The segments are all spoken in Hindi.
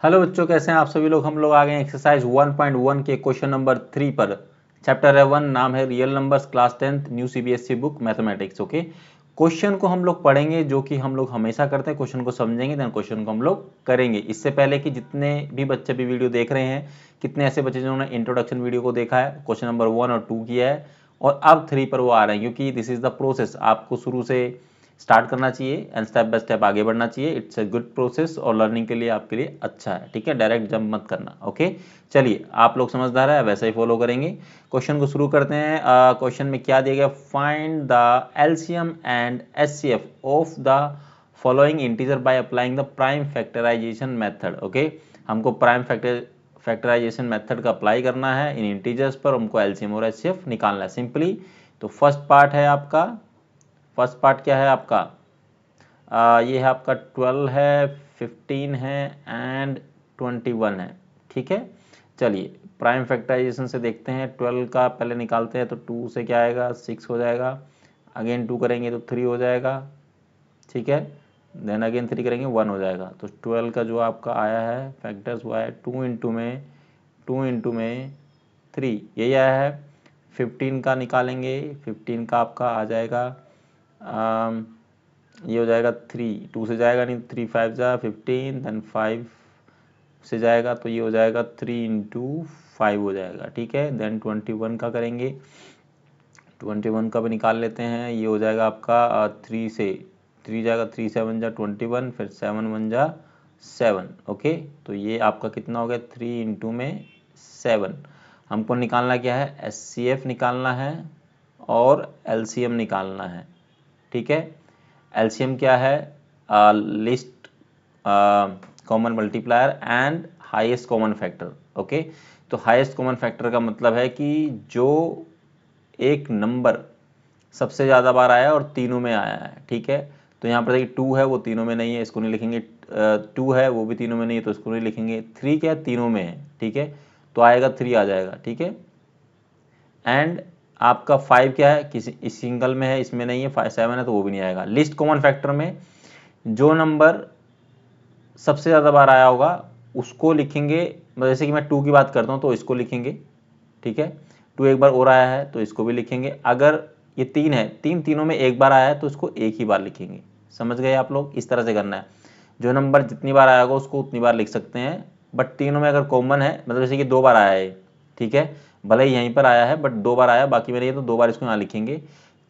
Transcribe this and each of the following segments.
हेलो बच्चों, कैसे हैं आप सभी लोग। हम लोग आ गए एक्सरसाइज 1.1 के क्वेश्चन नंबर 3 पर। चैप्टर है 1, नाम है real numbers, class 10th new CBSE book mathematics. Okay, question को हम लोग पढ़ेंगे जो कि हम लोग हमेशा करते हैं। क्वेश्चन को समझेंगे देन क्वेश्चन को हम लोग करेंगे। इससे पहले कि जितने भी बच्चे भी वीडियो देख रहे हैं, कितने ऐसे बच्चे जिन्होंने इंट्रोडक्शन वीडियो को देखा है, क्वेश्चन नंबर 1 और 2 किया है और अब 3 पर वो आ रहे हैं, क्योंकि दिस इज द प्रोसेस। आपको शुरू से स्टार्ट करना चाहिए एंड स्टेप बाय स्टेप आगे बढ़ना चाहिए। इट्स अ गुड प्रोसेस और लर्निंग के लिए आपके लिए अच्छा है। ठीक है, डायरेक्ट जंप मत करना। ओके, चलिए आप लोग समझदार है, वैसा ही फॉलो करेंगे। क्वेश्चन को शुरू करते हैं। क्वेश्चन में क्या दिया गया, find the LCM and HCF of the following integer by applying the prime factorisation method. Okay, हमको प्राइम फैक्टराइजेशन मेथड का अप्लाई करना है इन इंटीजर्स पर। हमको एलसीएम और एचसीएफ निकालना है सिंपली। तो फर्स्ट पार्ट है आपका, फर्स्ट पार्ट क्या है आपका, ये है आपका 12 है, 15 है एंड 21 है। ठीक है, चलिए प्राइम फैक्टराइजेशन से देखते हैं। 12 का पहले निकालते हैं तो 2 से क्या आएगा, 6 हो जाएगा। अगेन 2 करेंगे तो 3 हो जाएगा। ठीक है, देन अगेन 3 करेंगे 1 हो जाएगा। तो 12 का जो आपका आया है फैक्टर्स वो आया 2 इंटू में 3, यही आया है। 15 का निकालेंगे, 15 का आपका आ जाएगा, ये हो जाएगा 3, 2 से जाएगा नहीं, 3 5 जा 15, देन 5 से जाएगा तो ये हो जाएगा 3 इंटू 5 हो जाएगा। ठीक है, देन 21 का करेंगे, 21 का भी निकाल लेते हैं। ये हो जाएगा आपका 3 से 3 जाएगा, 3 7 जा 21, फिर 7 1 जा 7। ओके, तो ये आपका कितना हो गया, 3 इंटू में 7। हमको निकालना क्या है, एचसीएफ निकालना है और एलसीएम निकालना है। ठीक है, एलसीएम क्या है, list common multiplier and highest common factor. Okay, तो हाईएस्ट कॉमन फैक्टर का मतलब है कि जो एक नंबर सबसे ज़्यादा बार आया और तीनों में आया है। ठीक है, तो यहाँ पर देखिए 2 है, वो तीनों में नहीं है, इसको नहीं लिखेंगे। 2 है, वो भी तीनों में नहीं है, तो इसको नहीं लिखेंगे। 3 क्या है, तीनों में है। ठीक है, तो आएगा 3 आ जाएगा। ठीक है, एंड आपका 5 क्या है, किसी इस सिंगल में है, इसमें नहीं है। 5 7 है तो वो भी नहीं आएगा। लिस्ट कॉमन फैक्टर में जो नंबर सबसे ज़्यादा बार आया होगा उसको लिखेंगे। जैसे कि मैं 2 की बात करता हूँ तो इसको लिखेंगे। ठीक है, 2 एक बार और आया है तो इसको भी लिखेंगे। अगर ये 3 है, तीनों में एक बार आया है तो इसको एक ही बार लिखेंगे। समझ गए आप लोग, इस तरह से करना है। जो नंबर जितनी बार आया होगा उसको उतनी बार लिख सकते हैं, बट तीनों में अगर कॉमन है, मतलब जैसे कि 2 बार आया है। ठीक है, भले ही यहीं पर आया है बट 2 बार आया, बाकी में नहीं है, तो 2 बार इसको यहाँ लिखेंगे।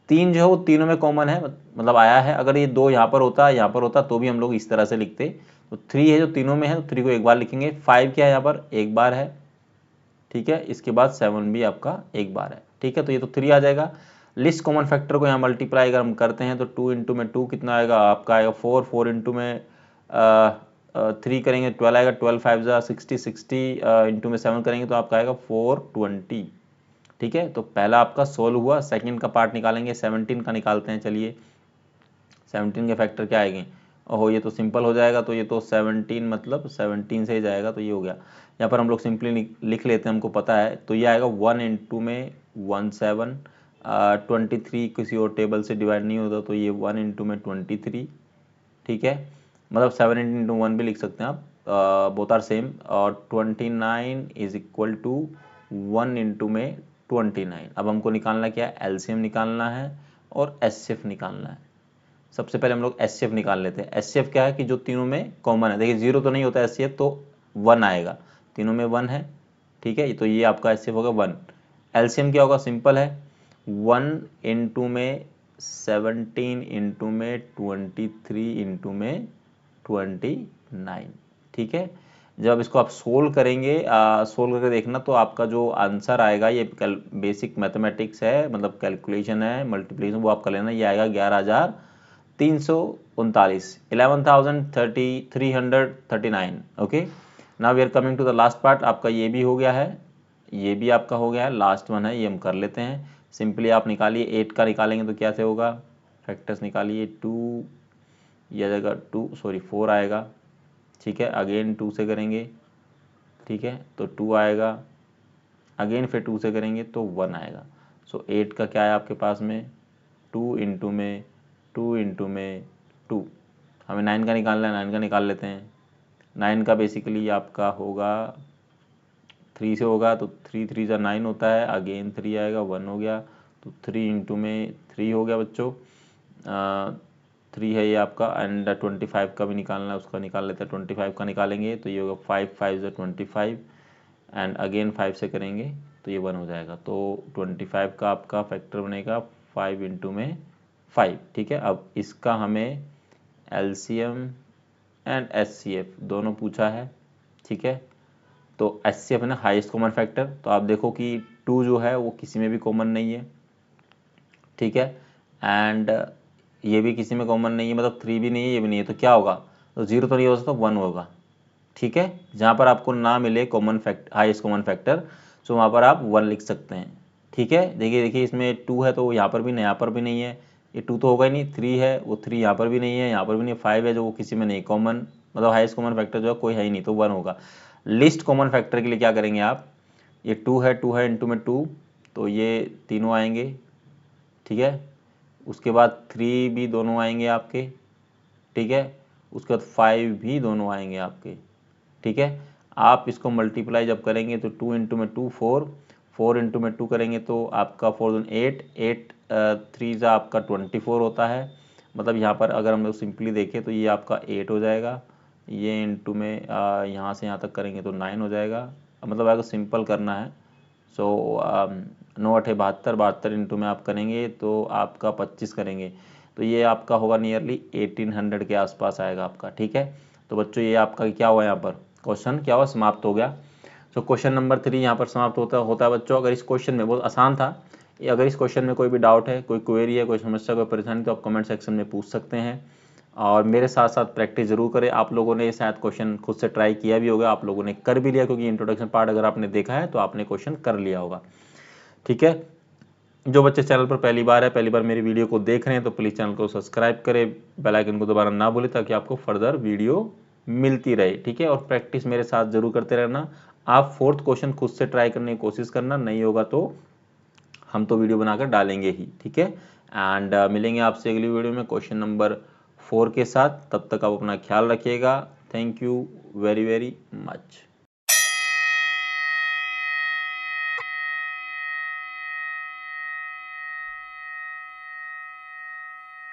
3 जो है वो तीनों में कॉमन है, मतलब आया है। अगर ये 2 यहाँ पर होता, यहाँ पर होता, तो भी हम लोग इस तरह से लिखते। तो 3 है जो तीनों में है, तो 3 को एक बार लिखेंगे। 5 क्या है, यहाँ पर एक बार है। ठीक है, इसके बाद 7 भी आपका एक बार है। ठीक है, तो ये तो 3 आ जाएगा। लिस्ट कॉमन फैक्टर को यहाँ मल्टीप्लाई अगर हम करते हैं तो 2 इंटू में 2 कितना आएगा आपका, आएगा 4, 4 इंटू में 3 करेंगे 12 आएगा, 12 5 जा 60, 60 इंटू में 7 करेंगे तो आपका आएगा 420। ठीक है, तो पहला आपका सोल्व हुआ। सेकंड का पार्ट निकालेंगे, 17 का निकालते हैं। चलिए 17 के फैक्टर क्या आएंगे, ओहो ये तो सिंपल हो जाएगा। तो ये तो 17 मतलब 17 से ही जाएगा, तो ये हो गया। यहाँ पर हम लोग सिंपली लिख लेते हैं, हमको पता है। तो ये आएगा 1 इंटू में 17, 23 किसी और टेबल से डिवाइड नहीं होता, तो ये 1 इंटू में 23। ठीक है, मतलब 7 इंटू 1 भी लिख सकते हैं आप, बोथ आर सेम। और 29 इज इक्वल टू 1 इंटू में 29। अब हमको निकालना क्या है, एलसीएम निकालना है और एचसीएफ निकालना है। सबसे पहले हम लोग एचसीएफ निकाल लेते हैं। एचसीएफ क्या है कि जो तीनों में कॉमन है। देखिए 0 तो नहीं होता एचसीएफ, तो 1 आएगा, तीनों में 1 है। ठीक है, तो ये आपका एचसीएफ होगा 1। एलसीएम क्या होगा, सिंपल है, 1 इंटू में 17 इंटू में 23 इंटू में 29। ठीक है, जब इसको आप सोल्व करेंगे, सोल्व करके देखना तो आपका जो आंसर आएगा, ये बेसिक मैथमेटिक्स है, मतलब कैलकुलेशन है, मल्टीप्लिकेशन वो आप कर लेना। ये आएगा 11,339, 11,339। Okay, now we are coming to the last part. आपका ये भी हो गया है, ये भी आपका हो गया है, लास्ट वन है, ये हम कर लेते हैं। सिंपली आप निकालिए, 8 का निकालेंगे तो क्या से होगा, फैक्टर्स निकालिए। 2 यह जगह 2 सॉरी 4 आएगा। ठीक है, अगेन 2 से करेंगे। ठीक है, तो 2 आएगा। अगेन फिर 2 से करेंगे तो 1 आएगा। सो 8 का क्या है आपके पास में, 2 इंटू में 2 इंटू में 2। हमें 9 का निकालना है, 9 का निकाल लेते हैं। 9 का बेसिकली आपका होगा 3 से होगा, तो 3 3 जा 9 होता है, अगेन 3 आएगा, 1 हो गया, तो 3 इंटू में 3 हो गया बच्चों। 3 है ये आपका, एंड 25 का भी निकालना है, उसका निकाल लेते हैं। 25 का निकालेंगे तो ये होगा 5 5 जो 25, एंड अगेन 5 से करेंगे तो ये 1 हो जाएगा। तो 25 का आपका फैक्टर बनेगा 5 इंटू में 5, ठीक है। अब इसका हमें एलसीएम एंड एचसीएफ दोनों पूछा है, ठीक है। तो एचसीएफ है ना हाईएस्ट कॉमन फैक्टर, तो आप देखो कि 2 जो है वो किसी में भी कॉमन नहीं है, ठीक है, एंड ये भी किसी में कॉमन नहीं है, मतलब 3 भी नहीं है, ये भी नहीं है, तो क्या होगा, तो 0 तो नहीं हो सकता, 1 होगा, ठीक है। जहाँ पर आपको ना मिले common factor, highest common factor, तो वहाँ पर आप 1 लिख सकते हैं, ठीक है। देखिए देखिए इसमें 2 है तो यहाँ पर भी नहीं, यहाँ पर भी नहीं है, ये 2 तो होगा ही नहीं। 3 है, वो 3 यहाँ पर भी नहीं है, यहाँ पर भी नहीं। 5 है जो वो किसी में नहीं कॉमन, मतलब हाईएस्ट कॉमन फैक्टर जो है कोई है ही नहीं, तो 1 होगा। लिस्ट कॉमन फैक्टर के लिए क्या करेंगे आप, ये 2 है इंटू में 2, तो ये तीनों आएंगे, ठीक है। उसके बाद 3 भी दोनों आएंगे आपके, ठीक है। उसके बाद 5 भी दोनों आएंगे आपके, ठीक है। आप इसको मल्टीप्लाई जब करेंगे तो 2 इंटू में 2 4, 4 इंटू में 2 करेंगे तो आपका 4 दूनी 8, 8 3 जा आपका 24 होता है। मतलब यहाँ पर अगर हम लोग सिंपली देखें तो ये आपका 8 हो जाएगा, ये इंटू में यहाँ से यहाँ तक करेंगे तो 9 हो जाएगा। मतलब अगर सिंपल करना है, सो 9 8 72, 72 इंटू में आप करेंगे तो आपका 25 करेंगे तो ये आपका होगा नियरली 1800 के आसपास आएगा आपका, ठीक है। तो बच्चों ये आपका क्या हुआ, यहाँ पर क्वेश्चन क्या हुआ, समाप्त हो गया। सो क्वेश्चन नंबर 3 यहाँ पर समाप्त होता है बच्चों। अगर इस क्वेश्चन में, बहुत आसान था, अगर इस क्वेश्चन में कोई भी डाउट है, कोई क्वेरी है, कोई समस्या, कोई परेशानी, तो आप कमेंट सेक्शन में पूछ सकते हैं। और मेरे साथ साथ प्रैक्टिस जरूर करें। आप लोगों ने शायद क्वेश्चन खुद से ट्राई किया भी होगा, आप लोगों ने कर भी लिया, क्योंकि इंट्रोडक्शन पार्ट अगर आपने देखा है तो आपने क्वेश्चन कर लिया होगा, ठीक है। जो बच्चे चैनल पर पहली बार है, पहली बार मेरी वीडियो को देख रहे हैं, तो प्लीज़ चैनल को सब्सक्राइब करें, बेल आइकन को दबाना ना भूलें, ताकि आपको फर्दर वीडियो मिलती रहे, ठीक है। और प्रैक्टिस मेरे साथ जरूर करते रहना। आप 4th क्वेश्चन खुद से ट्राई करने की कोशिश करना, नहीं होगा तो हम तो वीडियो बनाकर डालेंगे ही, ठीक है। एंड मिलेंगे आपसे अगली वीडियो में क्वेश्चन नंबर 4 के साथ। तब तक आप अपना ख्याल रखिएगा। Thank you very very much.